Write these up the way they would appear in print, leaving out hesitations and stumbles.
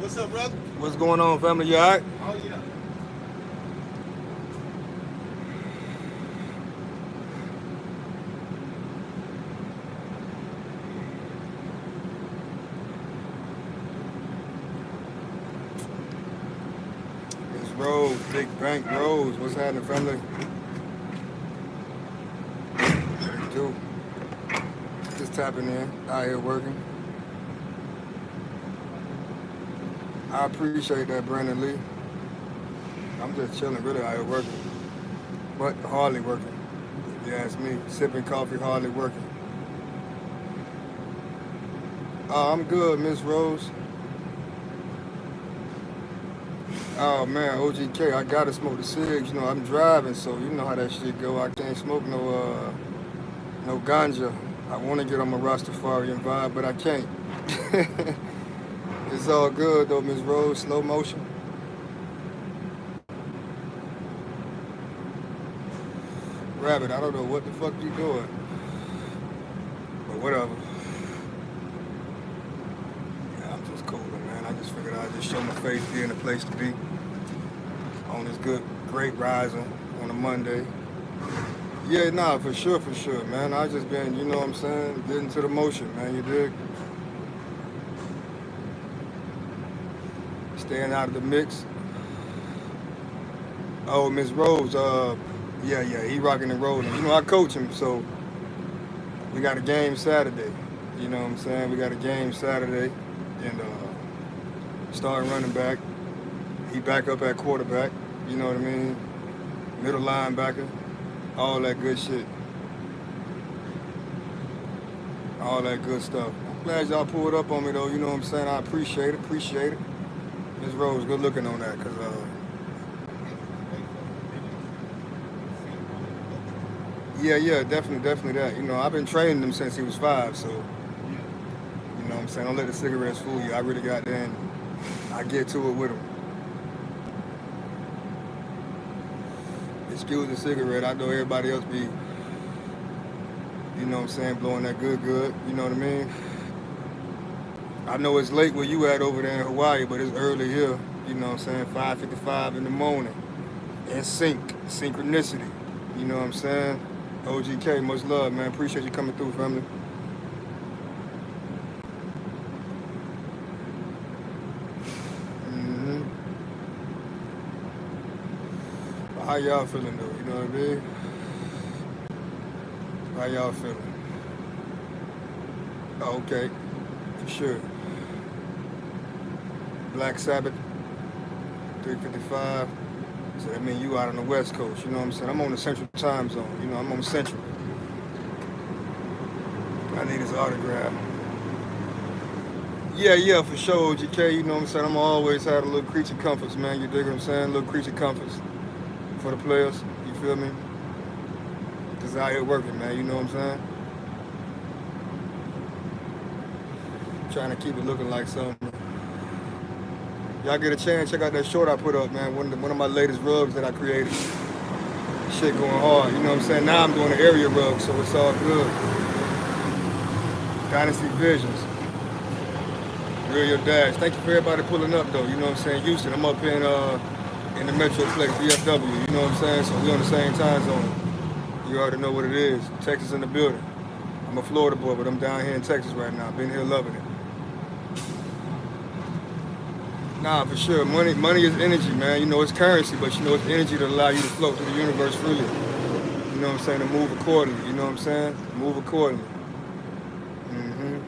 What's up, brother? What's going on, family? You alright? Oh, yeah. It's Rose, Big Bank Rose. What's happening, family? What do? Just tapping in, out here working. I appreciate that, Brandon Lee. I'm just chilling, really out here working, but hardly working. If you ask me, sipping coffee, hardly working. I'm good, Miss Rose. Oh man, OGK, I gotta smoke the cigs. You know, I'm driving, so you know how that shit go. I can't smoke no ganja. I want to get on my Rastafarian vibe, but I can't. It's all good though, Miss Rose. Slow motion. Rabbit, I don't know what the fuck you doing, but whatever. Yeah, I'm just cooling, man. I just figured I'd just show my face, be in a place to be on this great rising on a Monday. Yeah, nah, for sure, man. I just been, you know what I'm saying, getting to the motion, man. You dig? Staying out of the mix. Oh, Miss Rose, yeah, he rocking and rolling. You know, I coach him, so we got a game Saturday. You know what I'm saying? We got a game Saturday, and starting running back. He back up at quarterback. You know what I mean? Middle linebacker, all that good shit, all that good stuff. I'm glad y'all pulled up on me though. You know what I'm saying? I appreciate it. Miss Rose, good looking on that, cause yeah, definitely that. You know, I've been training him since he was 5, so you know what I'm saying. Don't let the cigarettes fool you. I really got there and I get to it with him. Excuse the cigarette. I know everybody else be, you know what I'm saying, blowing that good. You know what I mean? I know it's late where you at over there in Hawaii, but it's early here. You know what I'm saying? 5:55 in the morning. In synchronicity. You know what I'm saying? OGK, much love, man. Appreciate you coming through, family. hmm How y'all feeling though? You know what I mean? How y'all feeling? Oh, okay, for sure. Black Sabbath, 3:55. So that means you out on the West Coast. You know what I'm saying? I'm on the Central Time Zone. You know, I'm on Central. I need his autograph. Yeah, for sure, OGK. You know what I'm saying? I'm always had a little creature comforts, man. You dig what I'm saying? Little creature comforts for the players. You feel me? Just out here working, man. You know what I'm saying? Trying to keep it looking like something. Y'all get a chance, check out that short I put up, man. One of my latest rugs that I created. Shit going hard. You know what I'm saying? Now I'm doing an area rug, so it's all good. Dynasty Visions. Real Your Dash. Thank you for everybody pulling up though. You know what I'm saying? Houston, I'm up in the Metroplex, DFW. You know what I'm saying? So we on the same time zone. You already know what it is. Texas in the building. I'm a Florida boy, but I'm down here in Texas right now. Been here loving it. Nah, for sure. Money is energy, man. You know it's currency, but you know it's energy that allow you to float through the universe freely. You know what I'm saying? To move accordingly. You know what I'm saying? Move accordingly. hmm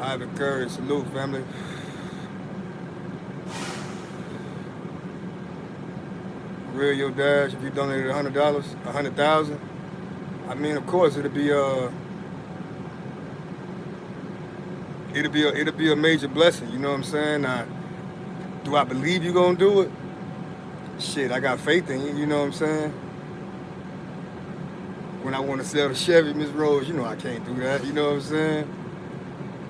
I have a courage. Salute, family. Real Your Dash. If you donated $100, 100,000. I mean, of course, it'll be a major blessing. You know what I'm saying? Now, do I believe you gonna do it? Shit, I got faith in you. You know what I'm saying? When I want to sell the Chevy, Miss Rose, you know I can't do that. You know what I'm saying?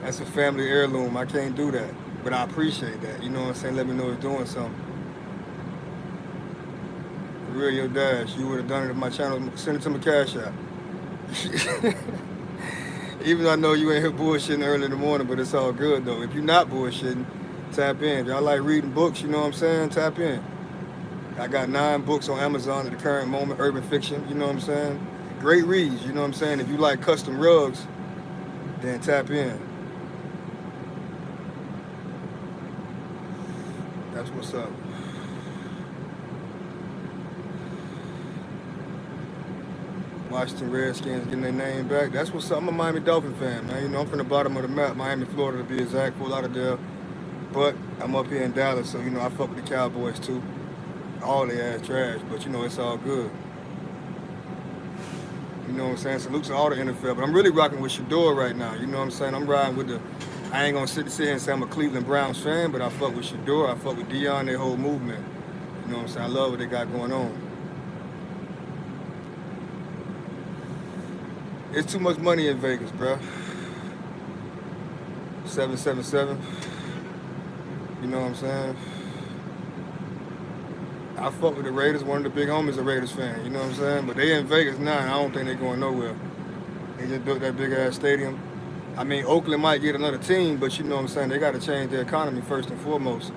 That's a family heirloom. I can't do that. But I appreciate that. You know what I'm saying? Let me know it's doing something. Real Your Dash. You would have done it if my channel. Send it to my cash app. Even though I know you ain't here bullshitting early in the morning, but it's all good though. If you're not bullshitting, tap in. If y'all like reading books, you know what I'm saying? Tap in. I got 9 books on Amazon at the current moment, urban fiction, you know what I'm saying? Great reads, you know what I'm saying? If you like custom rugs, then tap in. That's what's up. Washington Redskins getting their name back. That's what's up. I'm a Miami Dolphin fan, man. You know, I'm from the bottom of the map, Miami, Florida to be exact, Fort Lauderdale. But I'm up here in Dallas, so, you know, I fuck with the Cowboys too. All they ass trash, but, you know, it's all good. You know what I'm saying? Salute to all the NFL. But I'm really rocking with Shador right now. You know what I'm saying? I'm riding with the... I ain't going to sit here and say I'm a Cleveland Browns fan, but I fuck with Shador. I fuck with Dion, their whole movement. You know what I'm saying? I love what they got going on. It's too much money in Vegas, bro. 777. You know what I'm saying? I fuck with the Raiders. One of the big homies a Raiders fan. You know what I'm saying? But they in Vegas now, and I don't think they going nowhere. They just built that big ass stadium. I mean, Oakland might get another team, but you know what I'm saying? They got to change their economy first and foremost.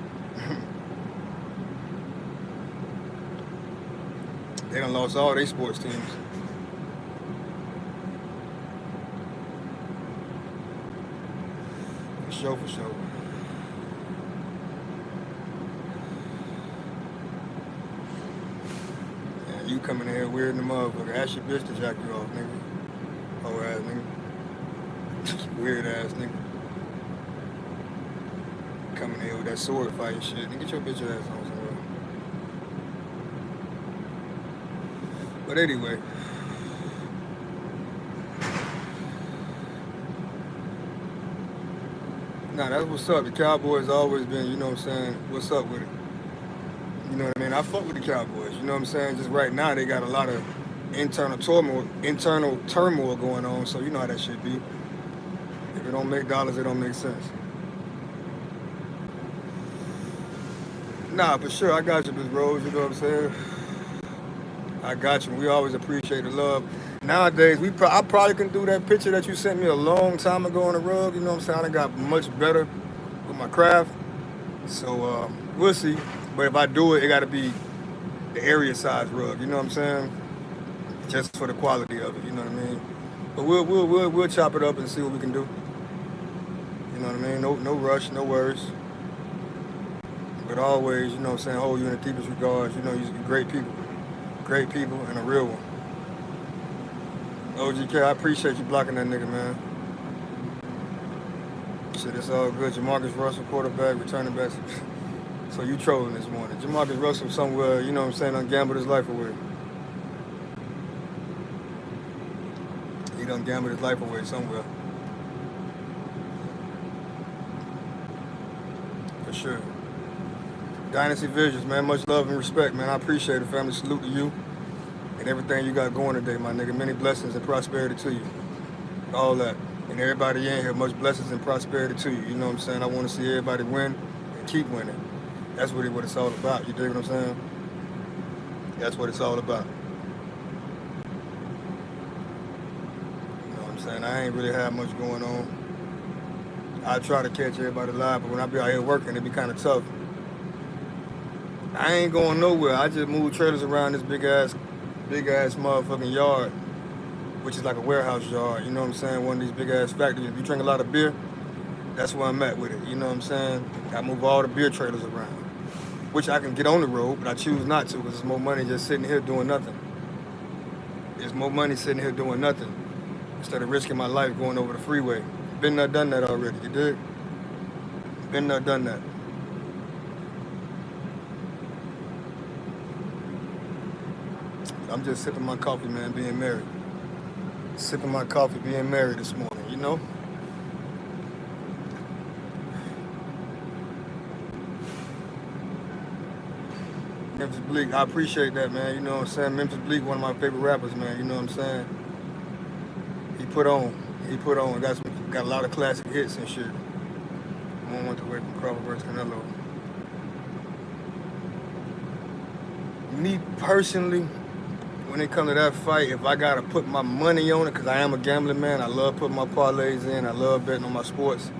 They done lost all their sports teams. For sure. Yeah, you coming in here weird in the motherfucker. Ask your bitch to jack you off, nigga. Oh ass nigga. Weird ass nigga. Coming in here with that sword fighting shit. Nigga, get your bitch ass on somewhere. But anyway. Nah, that's what's up. The Cowboys always been, you know what I'm saying, what's up with it. You know what I mean? I fuck with the Cowboys, you know what I'm saying? Just right now they got a lot of internal turmoil going on, so you know how that shit be. If it don't make dollars, it don't make sense. Nah, for sure, I got you, Miss Rose, you know what I'm saying? I got you. We always appreciate the love. Nowadays, I probably can do that picture that you sent me a long time ago on the rug. You know what I'm saying? I done got much better with my craft. So we'll see. But if I do it, it got to be the area size rug. You know what I'm saying? Just for the quality of it. You know what I mean? But we'll chop it up and see what we can do. You know what I mean? No rush, no worries. But always, you know what I'm saying? Hold you in the deepest regards. You know, you're great people. Great people and a real one. OGK, I appreciate you blocking that nigga, man. Shit, it's all good. Jamarcus Russell, quarterback, returning back. So you trolling this morning. Jamarcus Russell somewhere, you know what I'm saying, done gambled his life away. He done gambled his life away somewhere. For sure. Dynasty Visions, man. Much love and respect, man. I appreciate it, family. Salute to you and everything you got going today, my nigga. Many blessings and prosperity to you. All that. And everybody in here, much blessings and prosperity to you. You know what I'm saying? I want to see everybody win and keep winning. That's really what it's all about. You dig what I'm saying? That's what it's all about. You know what I'm saying? I ain't really have much going on. I try to catch everybody live, but when I be out here working, it be kind of tough. I ain't going nowhere. I just move trailers around this big ass motherfucking yard, which is like a warehouse yard. You know what I'm saying? One of these big ass factories. If you drink a lot of beer, that's where I'm at with it. You know what I'm saying? I move all the beer trailers around, which I can get on the road, but I choose not to because there's more money just sitting here doing nothing. There's more money sitting here doing nothing instead of risking my life going over the freeway. Been there, done that already. You dig? Been there, done that. I'm just sipping my coffee, man, being married. Sipping my coffee, being married this morning, you know? Memphis Bleak, I appreciate that, man. You know what I'm saying? Memphis Bleak, one of my favorite rappers, man. You know what I'm saying? He put on. Got a lot of classic hits and shit. One went away from Crawford versus Canelo. Me personally, when it comes to that fight, if I gotta put my money on it, because I am a gambling man, I love putting my parlays in, I love betting on my sports.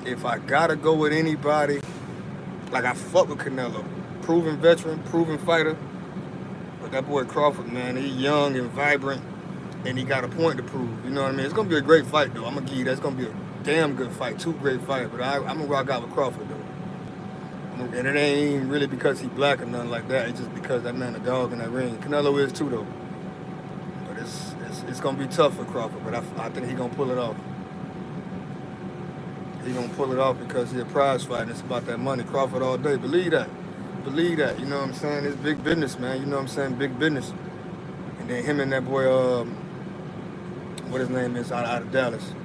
If I gotta go with anybody, like I fuck with Canelo, proven veteran, proven fighter, but that boy Crawford, man, he young and vibrant, and he got a point to prove. You know what I mean? It's gonna be a great fight, though. I'm gonna give you that. It's gonna be a damn good fight, two great fights. But I'm gonna rock out with Crawford, though. And it ain't even really because he black or nothing like that. It's just because that man a dog in that ring. Canelo is too, though. But it's gonna be tough for Crawford. But I think he gonna pull it off. He gonna pull it off because he a prize fight and it's about that money. Crawford all day. Believe that. Believe that. You know what I'm saying? It's big business, man. You know what I'm saying? Big business. And then him and that boy, what his name is, out of Dallas.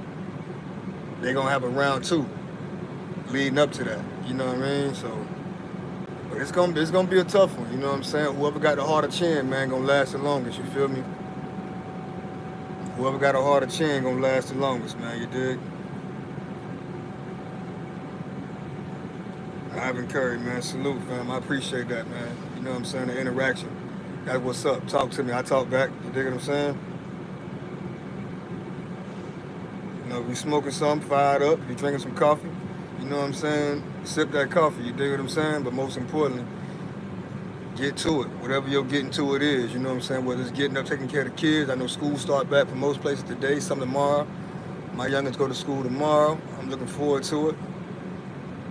They gonna have a round 2 leading up to that. You know what I mean? So, but it's gonna be a tough one. You know what I'm saying? Whoever got the harder chin, man, gonna last the longest. You feel me? Whoever got a harder chin gonna last the longest, man. You dig? Ivan Curry, man, salute, fam. I appreciate that, man. You know what I'm saying? The interaction. That's what's up. Talk to me. I talk back. You dig what I'm saying? You know, we smoking something, fired up. You drinking some coffee. You know what I'm saying? Sip that coffee. You dig what I'm saying? But most importantly, get to it. Whatever your getting to it is. You know what I'm saying? Whether it's getting up, taking care of the kids. I know school start back for most places today, some tomorrow. My youngins go to school tomorrow. I'm looking forward to it.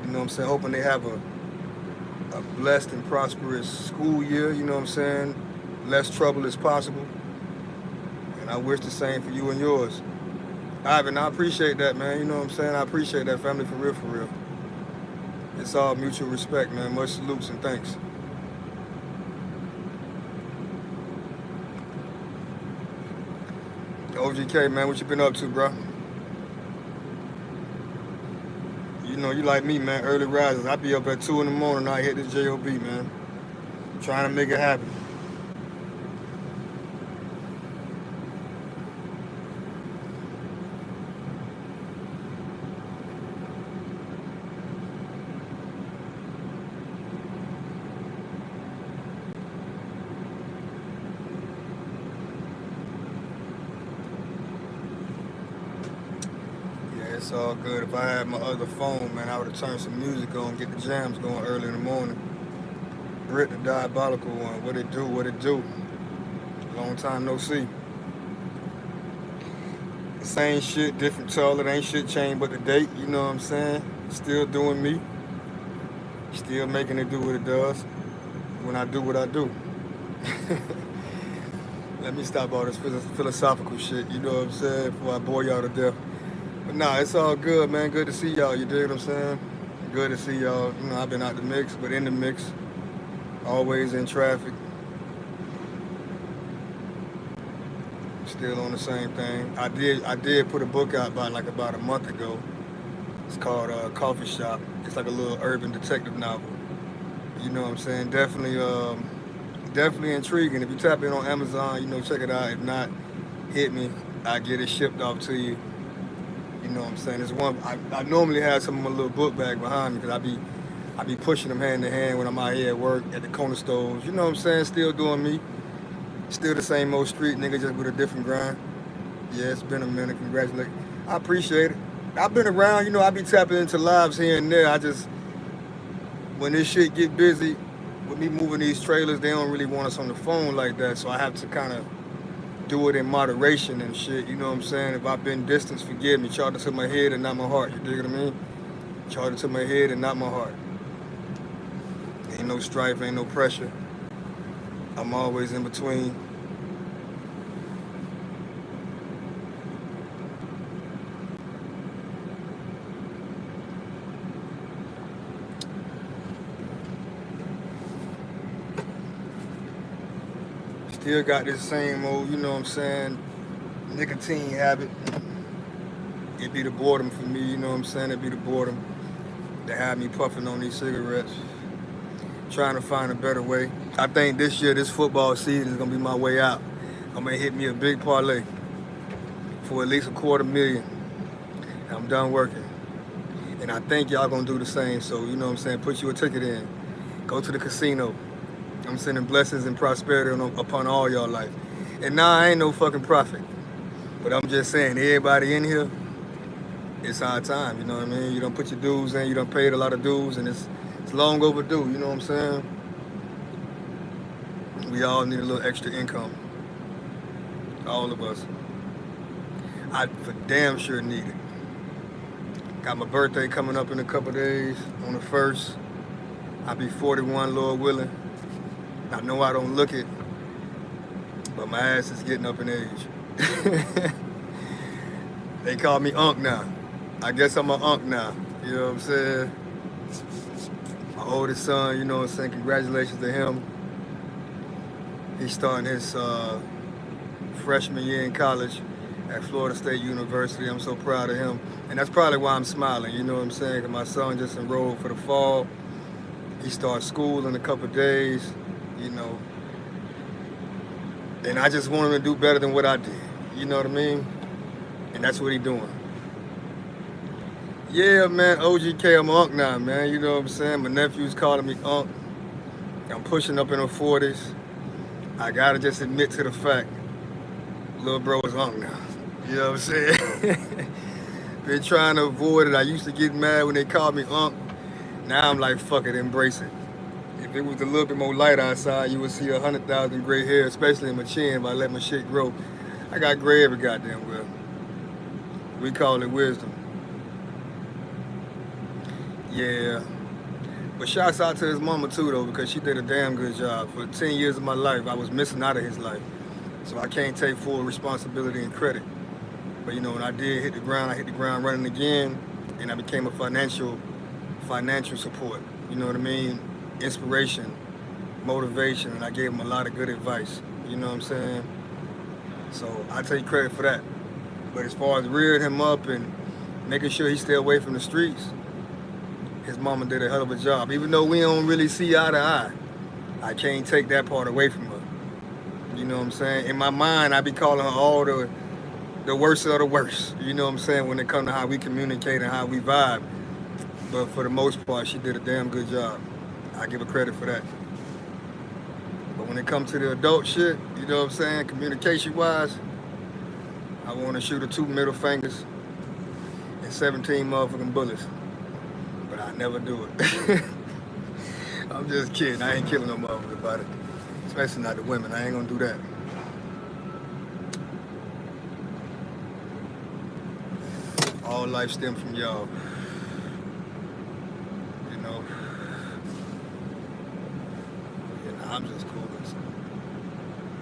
You know what I'm saying? Hoping they have a blessed and prosperous school year, you know what I'm saying? Less trouble as possible. And I wish the same for you and yours. Ivan, I appreciate that, man. You know what I'm saying? I appreciate that, family, for real, for real. It's all mutual respect, man. Much salutes and thanks. OGK, man, what you been up to, bro? You know, you like me, man, early risers. I be up at 2 in the morning, I hit this JOB, man. Trying to make it happen. It's all good. If I had my other phone, man, I would have turned some music on, get the jams going early in the morning. Brit, the diabolical one. What it do? What it do? Long time no see. Same shit, different toilet. Ain't shit changed but the date. You know what I'm saying? Still doing me. Still making it do what it does when I do what I do. Let me stop all this philosophical shit. You know what I'm saying? Before I bore y'all to death. But nah, it's all good, man. Good to see y'all. You dig what I'm saying? Good to see y'all. You know, I've been out the mix, but in the mix. Always in traffic. Still on the same thing. I did put a book out about a month ago. It's called Coffee Shop. It's like a little urban detective novel. You know what I'm saying? Definitely intriguing. If you tap in on Amazon, you know, check it out. If not, hit me. I get it shipped off to you. You know what I'm saying? It's one. I normally have some of my little book bag behind me because I be pushing them hand in hand when I'm out here at work at the corner stores. You know what I'm saying? Still doing me. Still the same old street nigga, just with a different grind. Yeah, it's been a minute. Congratulations. I appreciate it. I've been around. You know, I be tapping into lives here and there. When this shit get busy, with me moving these trailers, they don't really want us on the phone like that. So I have to kind of do it in moderation and shit, you know what I'm saying? If I've been distance, forgive me. Charge it to my head and not my heart, you dig what I mean? Charge it to my head and not my heart. Ain't no strife, ain't no pressure. I'm always in between. Still got this same old, you know what I'm saying, nicotine habit. It be the boredom for me, you know what I'm saying? It be the boredom that had me puffing on these cigarettes. Trying to find a better way. I think this year, this football season is gonna be my way out. I'm gonna hit me a big parlay for at least $250,000. And I'm done working. And I think y'all gonna do the same. So, you know what I'm saying? Put you a ticket in. Go to the casino. I'm sending blessings and prosperity upon all y'all life. And nah, I ain't no fucking prophet. But I'm just saying, everybody in here, it's our time, you know what I mean? You don't put your dues in, you don't paid a lot of dues, and it's long overdue, you know what I'm saying? We all need a little extra income. All of us. I for damn sure need it. Got my birthday coming up in a couple days on the 1st. I'll be 41, Lord willing. I know I don't look it, but my ass is getting up in age. They call me Unc now. I guess I'm an Unc now. You know what I'm saying? My oldest son, you know what I'm saying? Congratulations to him. He's starting his freshman year in college at Florida State University. I'm so proud of him. And that's probably why I'm smiling, you know what I'm saying? Because my son just enrolled for the fall. He starts school in a couple of days, you know. And I just want him to do better than what I did. You know what I mean? And that's what he's doing. Yeah, man, OGK, I'm Unc now, man. You know what I'm saying? My nephew's calling me Unc. I'm pushing up in the 40s. I gotta just admit to the fact, little bro is Unc now. You know what I'm saying? Been trying to avoid it. I used to get mad when they called me Unc. Now I'm like, fuck it, embrace it. If it was a little bit more light outside, you would see 100,000 gray hair, especially in my chin if I let my shit grow. I got gray every goddamn well. We call it wisdom. Yeah. But shouts out to his mama too though, because she did a damn good job. For 10 years of my life, I was missing out of his life. So I can't take full responsibility and credit. But you know, when I did hit the ground, I hit the ground running again, and I became a financial support. You know what I mean? Inspiration, motivation, and I gave him a lot of good advice. You know what I'm saying? So I take credit for that. But as far as rearing him up and making sure he stay away from the streets, his mama did a hell of a job. Even though we don't really see eye to eye, I can't take that part away from her. You know what I'm saying? In my mind, I be calling her all the worst of the worst. You know what I'm saying? When it comes to how we communicate and how we vibe. But for the most part, she did a damn good job. I give her credit for that. But when it comes to the adult shit, you know what I'm saying? Communication-wise, I want to shoot her 2 middle fingers and 17 motherfucking bullets. But I never do it. I'm just kidding. I ain't killing no motherfucker about it. Especially not the women. I ain't gonna do that. All life stem from y'all. You know. I'm just cool.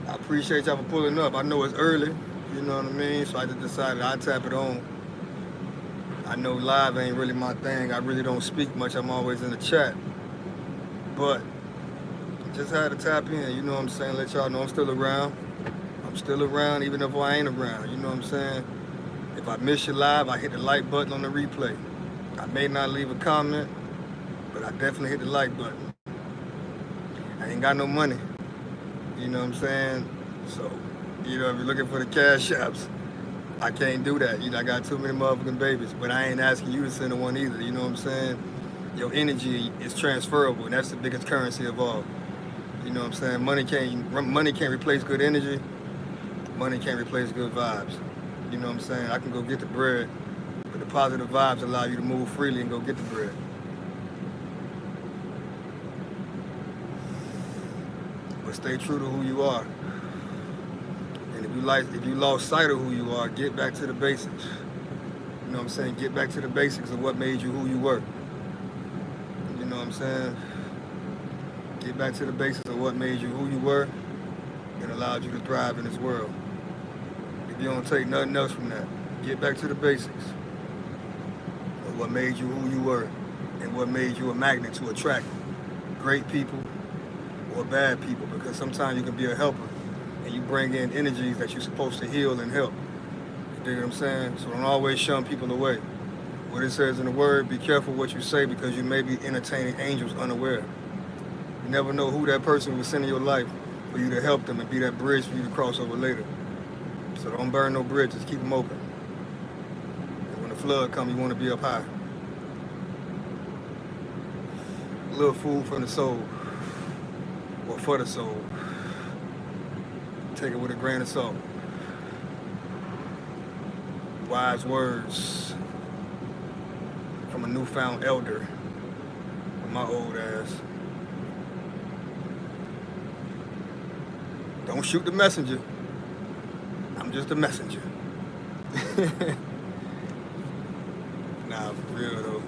I appreciate y'all for pulling up. I know it's early. You know what I mean? So I just decided I'd tap it on. I know live ain't really my thing. I really don't speak much. I'm always in the chat. But just had to tap in, you know what I'm saying? Let y'all know I'm still around. I'm still around even if I ain't around, you know what I'm saying? If I miss you live, I hit the like button on the replay. I may not leave a comment, but I definitely hit the like button. I ain't got no money, you know what I'm saying? So, you know, if you're looking for the cash apps, I can't do that. You know, I got too many motherfucking babies, but I ain't asking you to send one either, you know what I'm saying? Your energy is transferable, and that's the biggest currency of all. You know what I'm saying? Money can't replace good energy. Money can't replace good vibes. You know what I'm saying? I can go get the bread, but the positive vibes allow you to move freely and go get the bread. But stay true to who you are. And if you lost sight of who you are, get back to the basics. You know what I'm saying? Get back to the basics of what made you who you were. You know what I'm saying? Get back to the basics of what made you who you were and allowed you to thrive in this world. If you don't take nothing else from that, get back to the basics of what made you who you were and what made you a magnet to attract great people or bad people, because sometimes you can be a helper and you bring in energies that you're supposed to heal and help. You dig what I'm saying? So don't always shun people away. What it says in the word, be careful what you say because you may be entertaining angels unaware. You never know who that person will send in your life for you to help them and be that bridge for you to cross over later. So don't burn no bridges, keep them open. And when the flood comes, you want to be up high. A little food from the soul. or for the soul. Take it with a grain of salt. Wise words from a newfound elder, my old ass. Don't shoot the messenger. I'm just a messenger. Nah, for real though.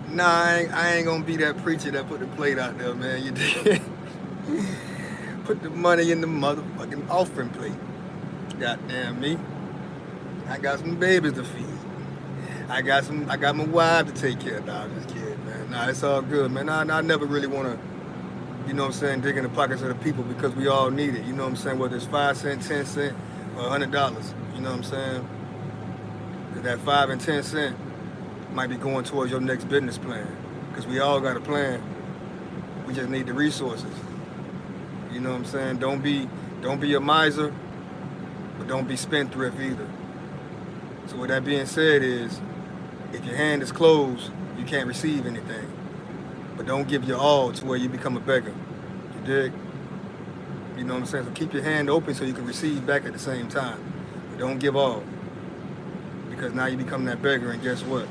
Nah, I ain't gonna be that preacher that put the plate out there, man. You did. Put the money in the motherfucking offering plate. Goddamn me. I got some babies to feed. I got my wife to take care of. Nah, I'm just kidding, man. Nah, it's all good, man. I never really wanna, you know what I'm saying, dig in the pockets of the people because we all need it. You know what I'm saying? Whether it's 5 cents, 10 cents, or $100. You know what I'm saying? Cause that 5 and 10 cent might be going towards your next business plan. Because we all got a plan. We just need the resources. You know what I'm saying? Don't be a miser, but don't be spendthrift either. So with that being said is, if your hand is closed, you can't receive anything. But don't give your all to where you become a beggar. You dig? You know what I'm saying? So keep your hand open so you can receive back at the same time. But don't give all. Because now you become that beggar, and guess what?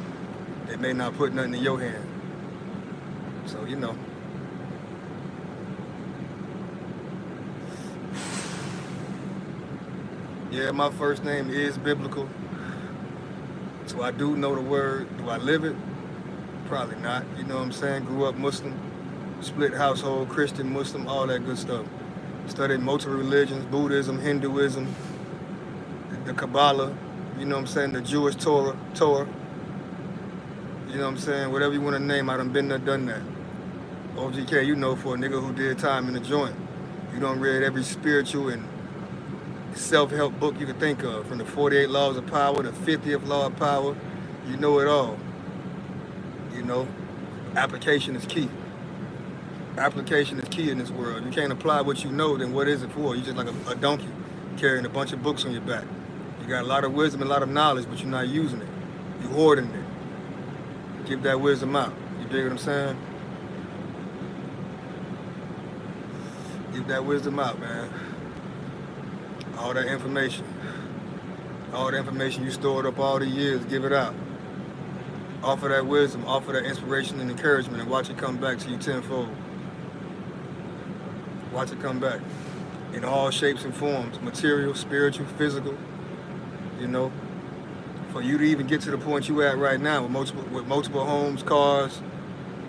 They may not put nothing in your hand. So, you know. Yeah, my first name is biblical. So I do know the word. Do I live it? Probably not. You know what I'm saying? Grew up Muslim, split household, Christian, Muslim, all that good stuff. Studied multiple religions, Buddhism, Hinduism, the Kabbalah, you know what I'm saying? The Jewish Torah. You know what I'm saying? Whatever you want to name, I done been there, done that. OGK, you know, for a nigga who did time in the joint. You done read every spiritual and self-help book you could think of, from the 48 Laws of Power, the 50th Law of Power. You know it all. You know, application is key. Application is key in this world. You can't apply what you know, then what is it for? You're just like a donkey carrying a bunch of books on your back. You got a lot of wisdom, a lot of knowledge, but you're not using it. You're hoarding it. Give that wisdom out. You dig what I'm saying? Give that wisdom out, man. All that information you stored up all the years, give it out. Offer that wisdom, offer that inspiration and encouragement, and watch it come back to you tenfold. Watch it come back in all shapes and forms, material, spiritual, physical, you know. For you to even get to the point you at right now with multiple homes, cars,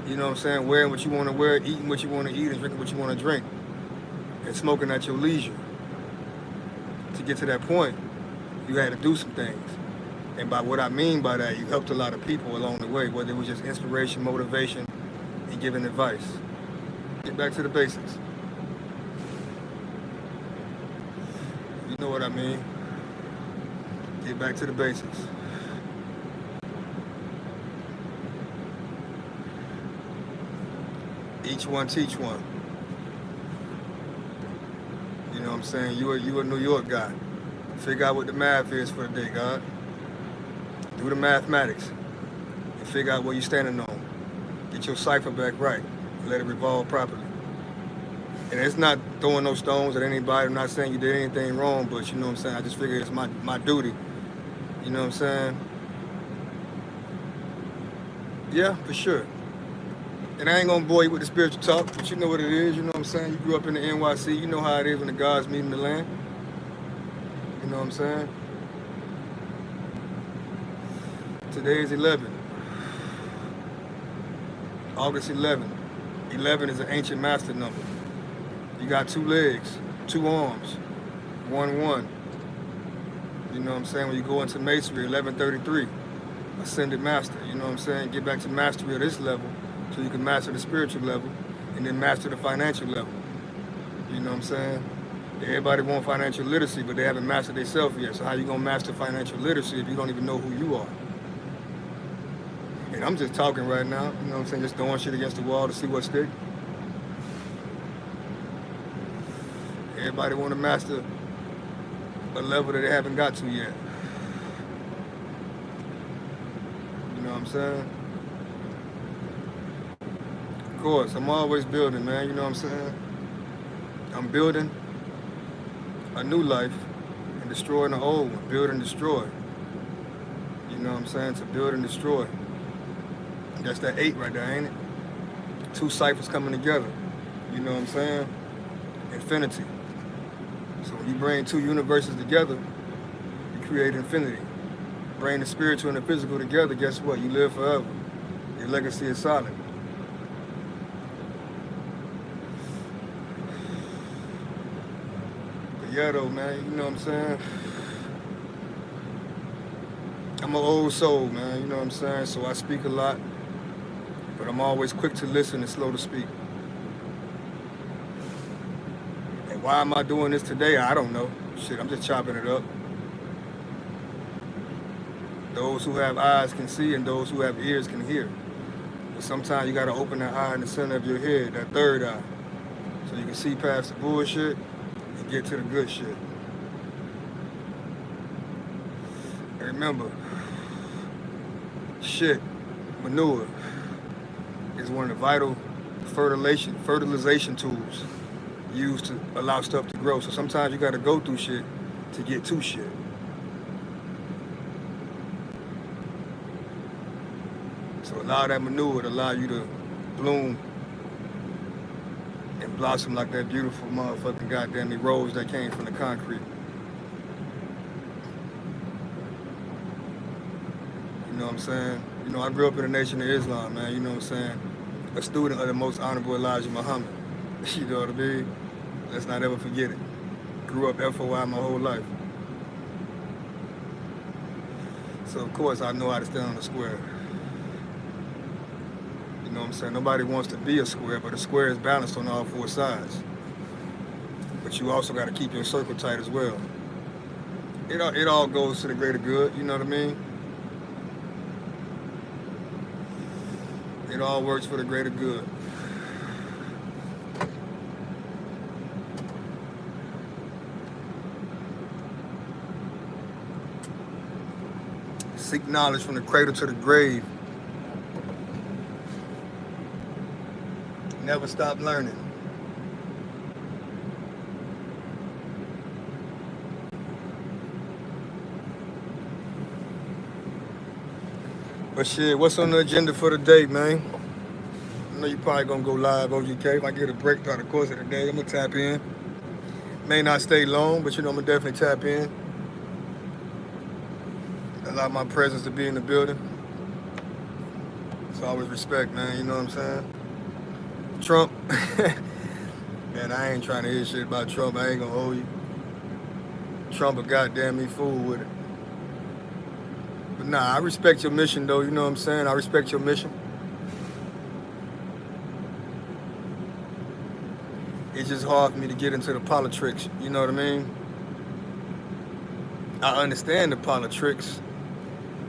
you know what I'm saying, wearing what you want to wear, eating what you want to eat, and drinking what you want to drink, and smoking at your leisure. To get to that point, you had to do some things. And by what I mean by that, you helped a lot of people along the way, whether it was just inspiration, motivation, and giving advice. Get back to the basics. You know what I mean? Get back to the basics. Each one teach one. You know what I'm saying? You a New York guy. Figure out what the math is for the day, God. Do the mathematics and figure out what you're standing on. Get your cipher back right and let it revolve properly. And it's not throwing no stones at anybody. I'm not saying you did anything wrong, but you know what I'm saying? I just figure it's my duty. You know what I'm saying? Yeah, for sure. And I ain't gonna bore you with the spiritual talk, but you know what it is, you know what I'm saying? You grew up in the NYC, you know how it is when the gods meet in the land. You know what I'm saying? Today is 11. August 11. 11 is an ancient master number. You got 2 legs, 2 arms, 1, 1. You know what I'm saying? When you go into masonry, 1133, ascended master. You know what I'm saying? Get back to mastery of this level so you can master the spiritual level and then master the financial level. You know what I'm saying? Everybody want financial literacy, but they haven't mastered themselves yet. So how you gonna master financial literacy if you don't even know who you are? And I'm just talking right now, you know what I'm saying? Just throwing shit against the wall to see what sticks. Everybody want to master a level that they haven't got to yet. You know what I'm saying? Of course, I'm always building, man. You know what I'm saying? I'm building a new life and destroying the old one. Build and destroy. You know what I'm saying? To build and destroy. That's that 8 right there, ain't it? 2 ciphers coming together. You know what I'm saying? Infinity. So when you bring 2 universes together, you create infinity. Bring the spiritual and the physical together, guess what? You live forever. Your legacy is solid. But yeah, though, man, you know what I'm saying? I'm an old soul, man, you know what I'm saying? So I speak a lot, but I'm always quick to listen and slow to speak. And why am I doing this today? I don't know. Shit, I'm just chopping it up. Those who have eyes can see and those who have ears can hear. But sometimes you gotta open that eye in the center of your head, that third eye, so you can see past the bullshit and get to the good shit. And remember, shit, manure is one of the vital fertilization tools used to allow stuff to grow. So sometimes you gotta go through shit to get to shit. So allow that manure to allow you to bloom and blossom like that beautiful motherfucking goddamn rose that came from the concrete. You know what I'm saying? You know, I grew up in the Nation of Islam, man. You know what I'm saying? A student of the most honorable Elijah Muhammad. You know what I mean? Let's not ever forget it. Grew up FOI my whole life. So of course I know how to stand on the square. You know what I'm saying? Nobody wants to be a square, but a square is balanced on all 4 sides. But you also got to keep your circle tight as well. It all goes to the greater good, you know what I mean? It all works for the greater good. Seek knowledge from the cradle to the grave. Never stop learning. But shit, what's on the agenda for the day, man? I know you probably gonna go live, OGK. If I get a break throughout the course of the day, I'm gonna tap in. May not stay long, but you know I'm gonna definitely tap in. Allow my presence to be in the building. It's always respect, man, you know what I'm saying? Trump, man, I ain't trying to hear shit about Trump. I ain't gonna hold you. Trump a goddamn me fool with it. But nah, I respect your mission though, you know what I'm saying? I respect your mission. It's just hard for me to get into the politics, you know what I mean? I understand the politics,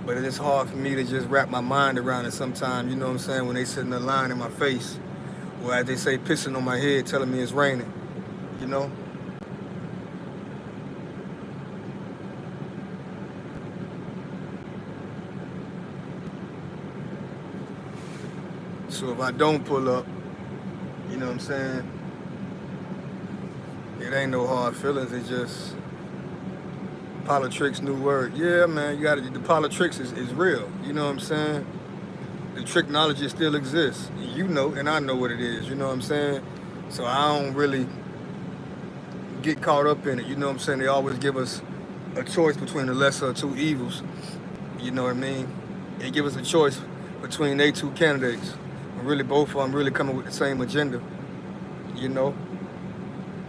but it's hard for me to just wrap my mind around it sometimes, you know what I'm saying? When they sitting there lying in my face, or as they say, pissing on my head, telling me it's raining, you know? So if I don't pull up, you know what I'm saying? It ain't no hard feelings, it's just politics, new word. Yeah, man, the politics is real, you know what I'm saying? The technology still exists. You know, and I know what it is, you know what I'm saying? So I don't really get caught up in it, you know what I'm saying? They always give us a choice between the lesser of 2 evils, you know what I mean? They give us a choice between they 2 candidates. And really both of them really coming with the same agenda, you know?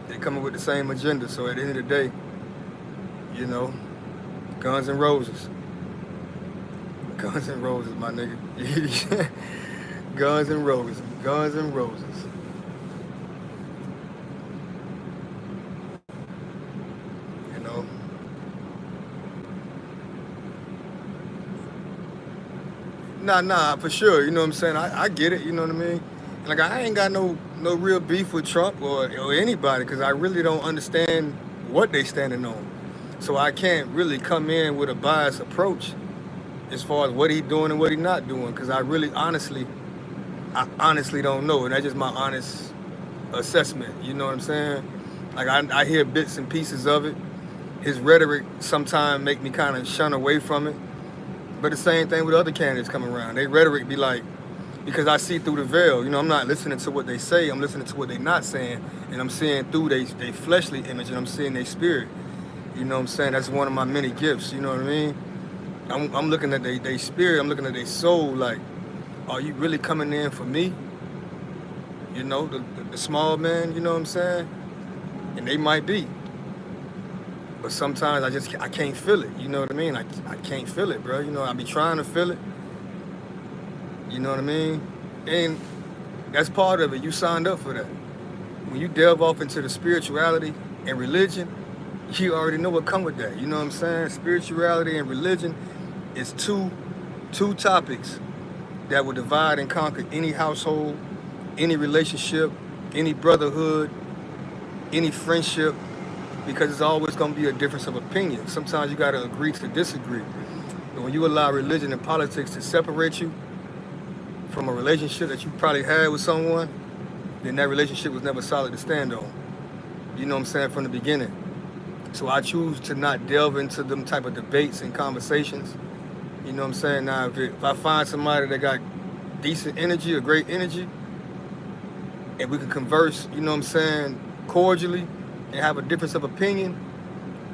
They coming with the same agenda, so at the end of the day, you know, Guns and Roses. Guns and Roses, my nigga. Guns and Roses. Guns and Roses. You know? Nah, for sure. You know what I'm saying? I get it, you know what I mean? Like, I ain't got no real beef with Trump or anybody because I really don't understand what they standing on. So I can't really come in with a biased approach as far as what he doing and what he not doing, because I honestly don't know, and that's just my honest assessment. You know what I'm saying? Like I hear bits and pieces of it. His rhetoric sometimes make me kind of shun away from it. But the same thing with other candidates coming around. They rhetoric be like, because I see through the veil. You know, I'm not listening to what they say. I'm listening to what they not saying, and I'm seeing through they fleshly image, and I'm seeing their spirit. You know what I'm saying? That's one of my many gifts. You know what I mean? I'm looking at their spirit. I'm looking at their soul. Like, are you really coming in for me? You know, the small man. You know what I'm saying? And they might be. But sometimes I can't feel it. You know what I mean? I can't feel it, bro. You know, I be trying to feel it. You know what I mean? And that's part of it. You signed up for that. When you delve off into the spirituality and religion, you already know what come with that. You know what I'm saying? Spirituality and religion is two topics that will divide and conquer any household, any relationship, any brotherhood, any friendship, because it's always going to be a difference of opinion. Sometimes you got to agree to disagree. But when you allow religion and politics to separate you from a relationship that you probably had with someone, then that relationship was never solid to stand on. You know what I'm saying? From the beginning. So I choose to not delve into them type of debates and conversations. You know what I'm saying? Now, if I find somebody that got decent energy or great energy, and we can converse, you know what I'm saying, cordially, and have a difference of opinion,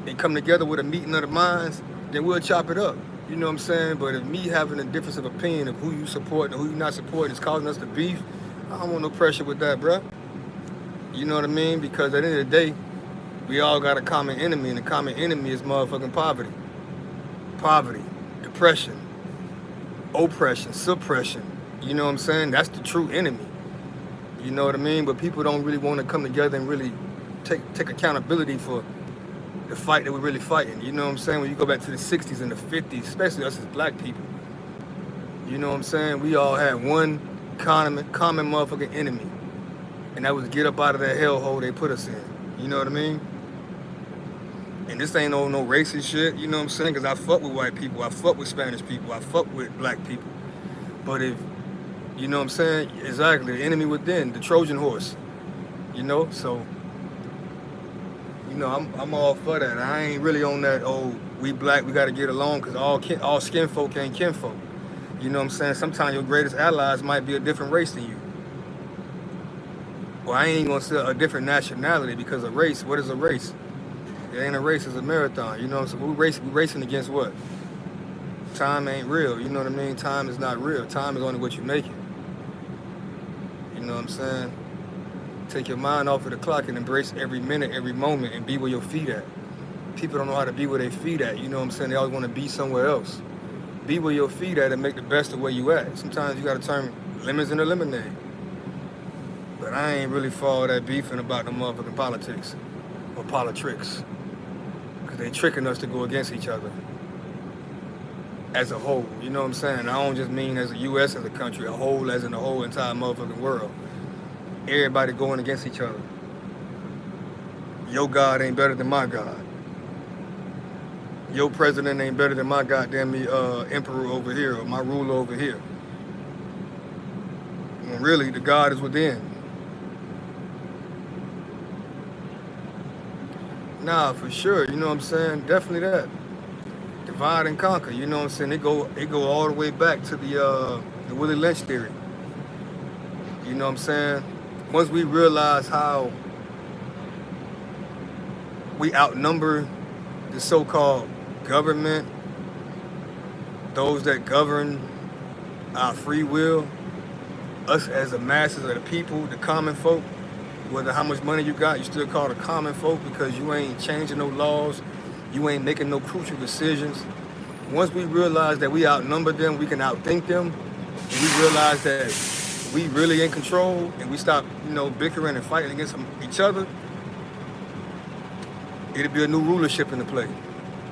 and come together with a meeting of the minds, then we'll chop it up. You know what I'm saying? But if me having a difference of opinion of who you support and who you not supporting is causing us to beef, I don't want no pressure with that, bruh. You know what I mean? Because at the end of the day, we all got a common enemy, and the common enemy is motherfucking poverty. Poverty, depression, oppression, suppression. You know what I'm saying? That's the true enemy. You know what I mean? But people don't really want to come together and really take accountability for the fight that we're really fighting. You know what I'm saying? When you go back to the 60s and the 50s, especially us as black people, you know what I'm saying? We all had one common motherfucking enemy, and that was get up out of that hellhole they put us in. You know what I mean? And this ain't no racist shit, you know what I'm saying? Because I fuck with white people, I fuck with Spanish people, I fuck with black people. But if, you know what I'm saying? Exactly, the enemy within, the Trojan horse. You know, so, you know, I'm all for that. I ain't really on that, oh, we black, we got to get along, because all skin folk ain't kinfolk. You know what I'm saying? Sometimes your greatest allies might be a different race than you. Well, I ain't gonna say a different nationality, because a race, what is a race? It ain't a race, it's a marathon. You know what I'm saying? We racing against what? Time ain't real, you know what I mean? Time is not real. Time is only what you make it. You know what I'm saying? Take your mind off of the clock and embrace every minute, every moment, and be where your feet at. People don't know how to be where their feet at, you know what I'm saying? They always want to be somewhere else. Be where your feet at and make the best of where you at. Sometimes you gotta turn lemons into lemonade. But I ain't really for all that beefing about the motherfucking politics or politics. Because they tricking us to go against each other as a whole. You know what I'm saying? I don't just mean as a U.S. as a country, a whole as in the whole entire motherfucking world. Everybody going against each other. Your God ain't better than my God. Your president ain't better than my goddamn emperor over here or my ruler over here. And really, the God is within. Nah, for sure. You know what I'm saying? Definitely that. Divide and conquer. You know what I'm saying? They go all the way back to the Willie Lynch theory. You know what I'm saying? Once we realize how we outnumber the so-called government, those that govern our free will, us as the masses of the people, the common folk, whether how much money you got, you still call the common folk, because you ain't changing no laws, you ain't making no crucial decisions. Once we realize that we outnumber them, we can outthink them, and we realize that we really in control, and we stop, bickering and fighting against each other, it'll be a new rulership in the play.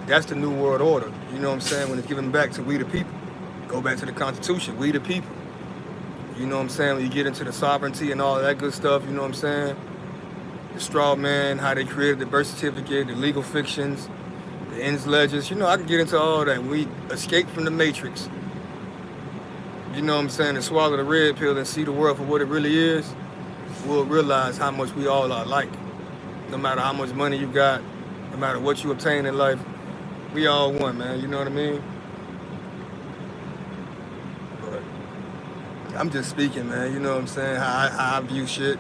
That's the new world order. You know what I'm saying? When it's given back to we the people. Go back to the Constitution, we the people. You know what I'm saying? When you get into the sovereignty and all that good stuff, you know what I'm saying? The straw man, how they created the birth certificate, the legal fictions, the ends ledgers. You know, I can get into all that. When we escape from the matrix, you know what I'm saying, and swallow the red pill and see the world for what it really is, we'll realize how much we all are alike. No matter how much money you got, no matter what you obtain in life, we all one, man. You know what I mean? But I'm just speaking, man. You know what I'm saying? How I view shit.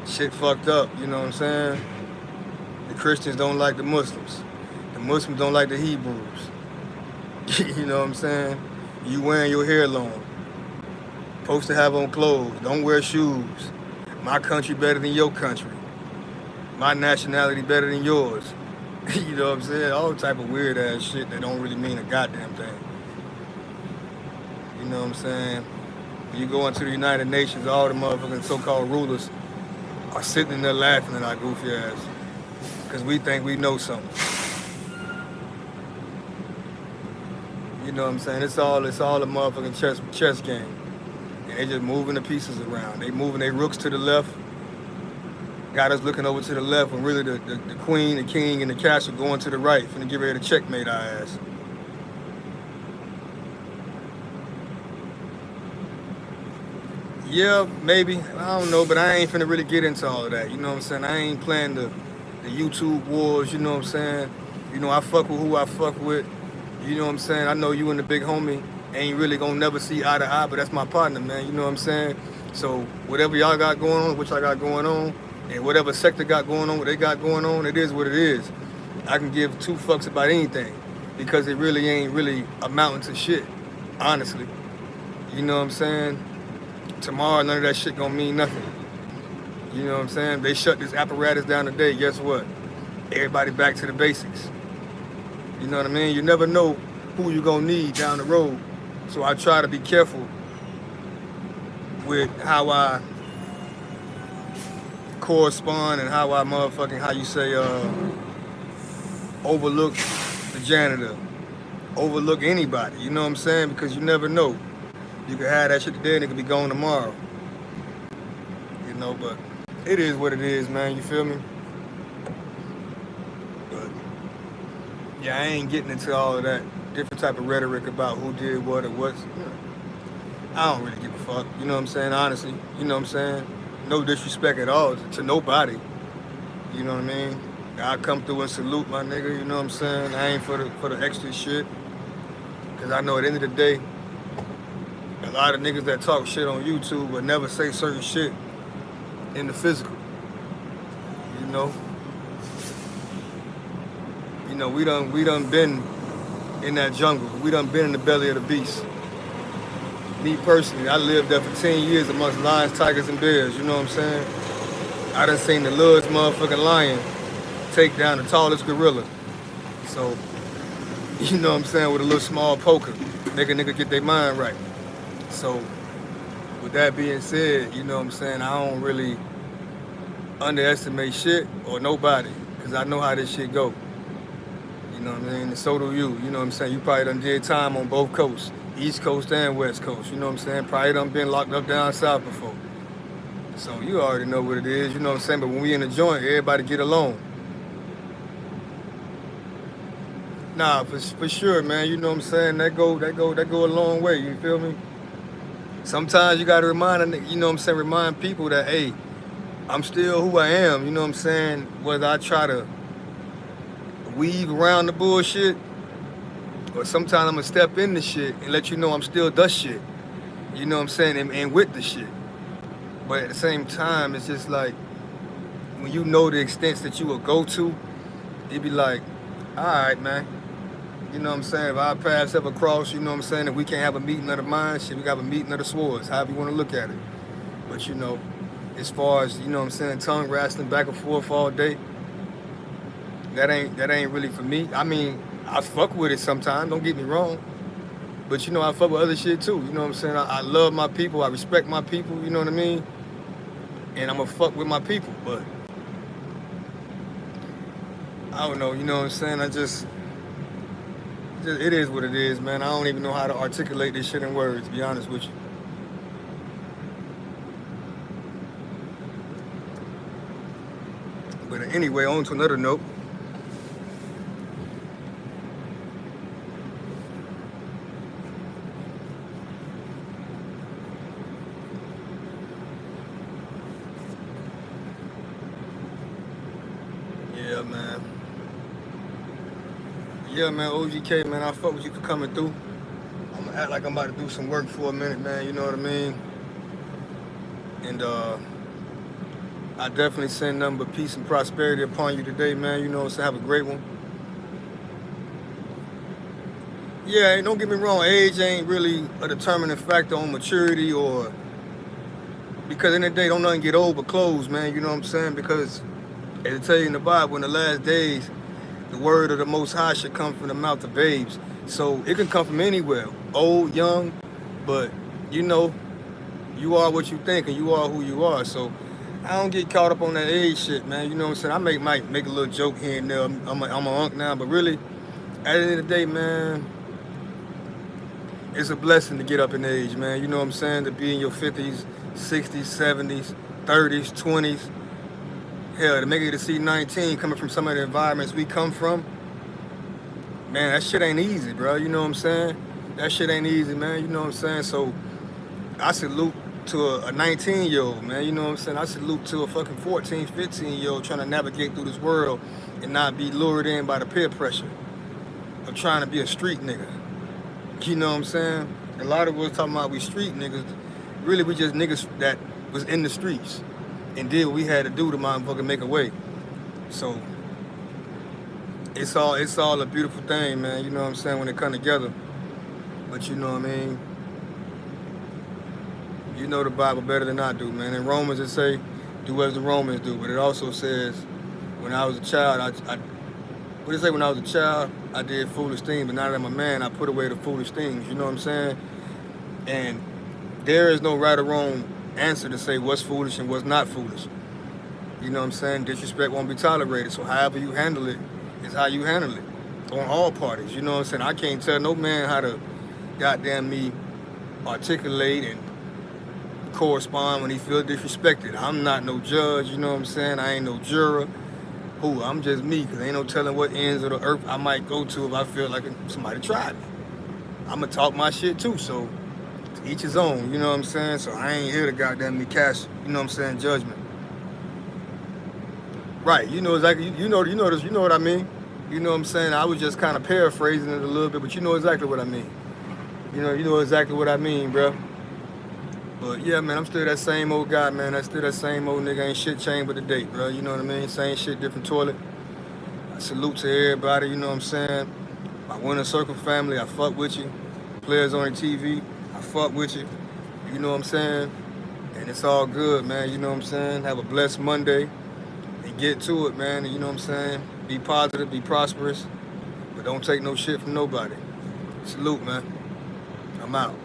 Shit fucked up. You know what I'm saying? The Christians don't like the Muslims. The Muslims don't like the Hebrews. You know what I'm saying? You wearing your hair long. Supposed to have on clothes. Don't wear shoes. My country better than your country. My nationality better than yours. You know what I'm saying? All type of weird ass shit that don't really mean a goddamn thing. You know what I'm saying? When you go into the United Nations, all the motherfucking so-called rulers are sitting in there laughing at our goofy ass. Because we think we know something. You know what I'm saying? It's all a motherfucking chess game. And they just moving the pieces around. They moving their rooks to the left. Got us looking over to the left when really the queen, the king, and the castle going to the right. Finna get ready to checkmate our ass. Yeah, maybe. I don't know, but I ain't finna really get into all of that. You know what I'm saying? I ain't playing the YouTube wars, you know what I'm saying? You know, I fuck with who I fuck with. You know what I'm saying? I know you and the big homie ain't really gonna never see eye to eye, but that's my partner, man. You know what I'm saying? So whatever y'all got going on, what y'all got going on, and whatever sector got going on, what they got going on, it is what it is. I can give two fucks about anything because it really ain't really amounting to shit, honestly. You know what I'm saying? Tomorrow, none of that shit gonna mean nothing. You know what I'm saying? They shut this apparatus down today. Guess what? Everybody back to the basics. You know what I mean? You never know who you're gonna need down the road. So I try to be careful with how I correspond and how I how you say, overlook the janitor, overlook anybody. You know what I'm saying? Because you never know. You could have that shit today and it could be gone tomorrow. You know, but it is what it is, man. You feel me? But yeah, I ain't getting into all of that different type of rhetoric about who did what or what. I don't really give a fuck. You know what I'm saying? Honestly, you know what I'm saying? No disrespect at all to nobody. You know what I mean? I come through and salute my nigga. You know what I'm saying? I ain't for the extra shit. Cause I know at the end of the day, a lot of niggas that talk shit on YouTube will never say certain shit in the physical. You know? You know, we done been in that jungle. We done been in the belly of the beast. Me personally, I lived there for 10 years amongst lions, tigers, and bears. You know what I'm saying? I done seen the littlest motherfucking lion take down the tallest gorilla. So, you know what I'm saying, with a little small poker, make a nigga get their mind right. So, with that being said, you know what I'm saying, I don't really underestimate shit or nobody, because I know how this shit go. You know what I mean? And so do you. You know what I'm saying? You probably done did time on both coasts, East Coast and West Coast. You know what I'm saying? Probably done been locked up down south before. So you already know what it is. You know what I'm saying? But when we in the joint, everybody get along. Nah, for sure, man. You know what I'm saying? That go a long way. You feel me? Sometimes you gotta remind people that, hey, I'm still who I am. You know what I'm saying? Whether I try to weave around the bullshit, or sometimes I'm gonna step in the shit and let you know I'm still the shit. You know what I'm saying? And with the shit. But at the same time, it's just like, when you know the extents that you will go to, it be like, all right, man. You know what I'm saying? If our paths ever cross, you know what I'm saying? If we can't have a meeting of the minds, shit, we got a meeting of the swords, however you want to look at it. But, you know, as far as, you know what I'm saying, tongue wrestling back and forth all day, that ain't really for me. I mean, I fuck with it sometimes, don't get me wrong. But, you know, I fuck with other shit too. You know what I'm saying? I love my people, I respect my people, you know what I mean? And I'm gonna fuck with my people, but I don't know, you know what I'm saying? It is what it is, man. I don't even know how to articulate this shit in words, to be honest with you. But anyway, on to another note. Yeah, man. Yeah, man, OGK, man, I fuck with you for coming through. I'm gonna act like I'm about to do some work for a minute, man, you know what I mean? And I definitely send nothing but peace and prosperity upon you today, man. You know, so have a great one. Yeah, don't get me wrong, age ain't really a determining factor on maturity or because in the day don't nothing get old but clothes, man, you know what I'm saying? Because as it tell you in the Bible, in the last days, the word of the Most High should come from the mouth of babes. So it can come from anywhere, old, young, but you know, you are what you think and you are who you are. So I don't get caught up on that age shit, man. You know what I'm saying? Might make a little joke here and there. I'm a unk now, but really, at the end of the day, man, it's a blessing to get up in age, man. You know what I'm saying? To be in your 50s, 60s, 70s, 30s, 20s. Hell, to make it to see 19 coming from some of the environments we come from, man, that shit ain't easy, bro. You know what I'm saying? That shit ain't easy, man. You know what I'm saying? So I salute to a 19-year-old, man. You know what I'm saying? I salute to a fucking 14, 15-year-old trying to navigate through this world and not be lured in by the peer pressure of trying to be a street nigga. You know what I'm saying? A lot of us talking about we street niggas. Really, we just niggas that was in the streets and did what we had to do to motherfucking make a way. So it's all a beautiful thing, man. You know what I'm saying, when it come together. But you know what I mean? You know the Bible better than I do, man. In Romans it say, do as the Romans do. But it also says, when I was a child, what it say, when I was a child, I did foolish things, but now that I'm a man, I put away the foolish things. You know what I'm saying? And there is no right or wrong answer to say what's foolish and what's not foolish. You know what I'm saying? Disrespect won't be tolerated. So however you handle it is how you handle it on all parties. You know what I'm saying? I can't tell no man how to goddamn me articulate and correspond when he feel disrespected. I'm not no judge, you know what I'm saying? I ain't no juror. Who? I'm just me, because ain't no telling what ends of the earth I might go to if I feel like somebody tried me. I'm going to talk my shit too, so to each his own, you know what I'm saying? So I ain't here to goddamn me cast, you know what I'm saying, judgment. Right, you know exactly, you know what I mean? You know what I'm saying? I was just kind of paraphrasing it a little bit, but you know exactly what I mean. You know exactly what I mean, bro. But yeah, man, I'm still that same old guy, man. I still that same old nigga. Ain't shit changed but the date, bro. You know what I mean? Same shit, different toilet. I salute to everybody, you know what I'm saying? My Winner Circle family, I fuck with you. Players on the TV, I fuck with you. You know what I'm saying? And it's all good, man. You know what I'm saying? Have a blessed Monday and get to it, man. You know what I'm saying? Be positive, be prosperous, but don't take no shit from nobody. Salute, man. I'm out.